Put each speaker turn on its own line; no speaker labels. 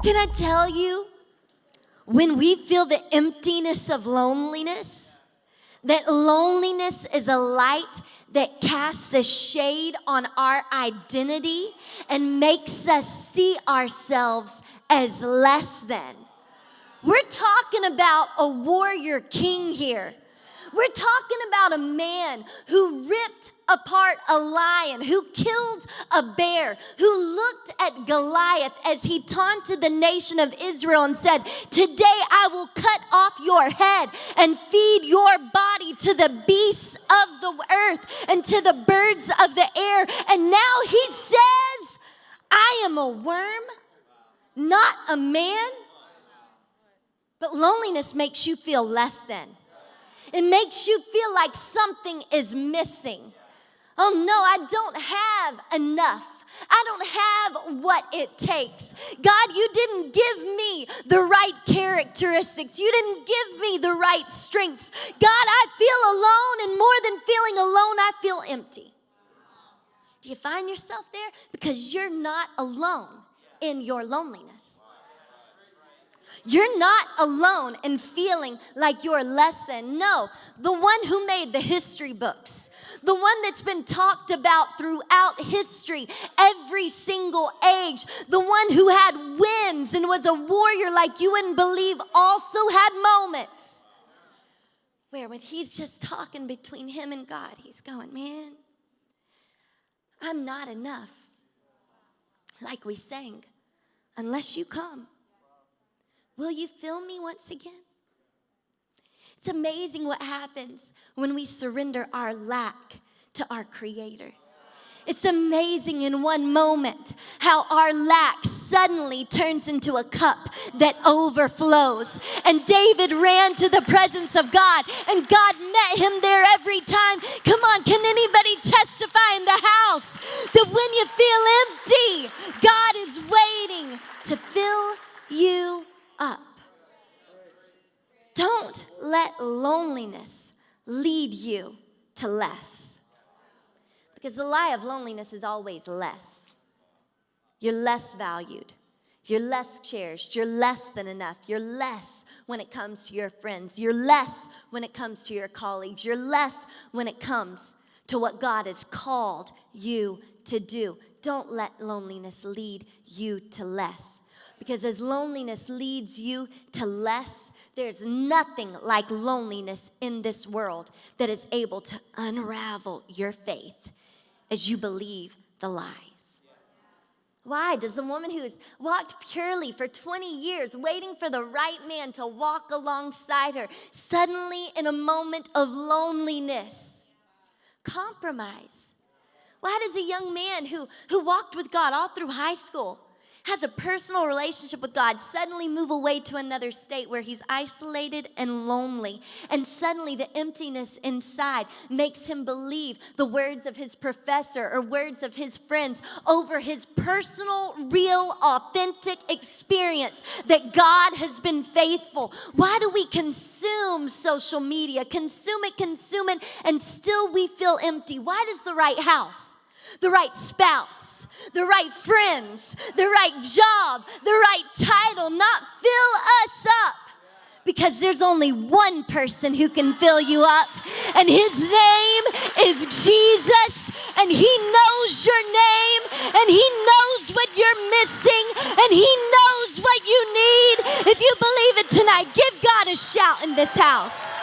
Can I tell you, when we feel the emptiness of loneliness, that loneliness is a light that casts a shade on our identity and makes us see ourselves as less than. We're talking about a warrior king here. We're talking about a man who ripped apart a lion, who killed a bear, who looked at Goliath as he taunted the nation of Israel and said, "Today I will cut off your head and feed your body to the beasts of the earth and to the birds of the air." And now he says, "I am a worm, not a man." But loneliness makes you feel less than. It makes you feel like something is missing. Oh no, I don't have enough. I don't have what it takes. God, you didn't give me the right characteristics. You didn't give me the right strengths. God, I feel alone, and more than feeling alone, I feel empty. Do you find yourself there? Because you're not alone in your loneliness. You're not alone in feeling like you're less than. No, the one who made the history books, the one that's been talked about throughout history, every single age, the one who had wins and was a warrior like you wouldn't believe, also had moments where when he's just talking between him and God, he's going, "Man, I'm not enough." Like we sang, "Unless you come, will you fill me once again?" It's amazing what happens when we surrender our lack to our Creator. It's amazing in one moment how our lack suddenly turns into a cup that overflows. And David ran to the presence of God, and God met him there every time. Come on, can anybody testify in the house that when you feel empty, God is waiting to fill you up? Don't let loneliness lead you to less. Because the lie of loneliness is always less. You're less valued. You're less cherished. You're less than enough. You're less when it comes to your friends. You're less when it comes to your colleagues. You're less when it comes to what God has called you to do. Don't let loneliness lead you to less. Because as loneliness leads you to less, there's nothing like loneliness in this world that is able to unravel your faith as you believe the lies. Why does the woman who's walked purely for 20 years, waiting for the right man to walk alongside her, suddenly in a moment of loneliness, compromise? Why does a young man who walked with God all through high school, has a personal relationship with God, suddenly move away to another state where he's isolated and lonely? And suddenly the emptiness inside makes him believe the words of his professor or words of his friends over his personal, real, authentic experience that God has been faithful. Why do we consume social media? Consume it, and still we feel empty. Why does the right house, the right spouse, the right friends, the right job, the right title not fill us up? Because there's only one person who can fill you up, and his name is Jesus, and he knows your name, and he knows what you're missing, and he knows what you need. If you believe it tonight, give God a shout in this house.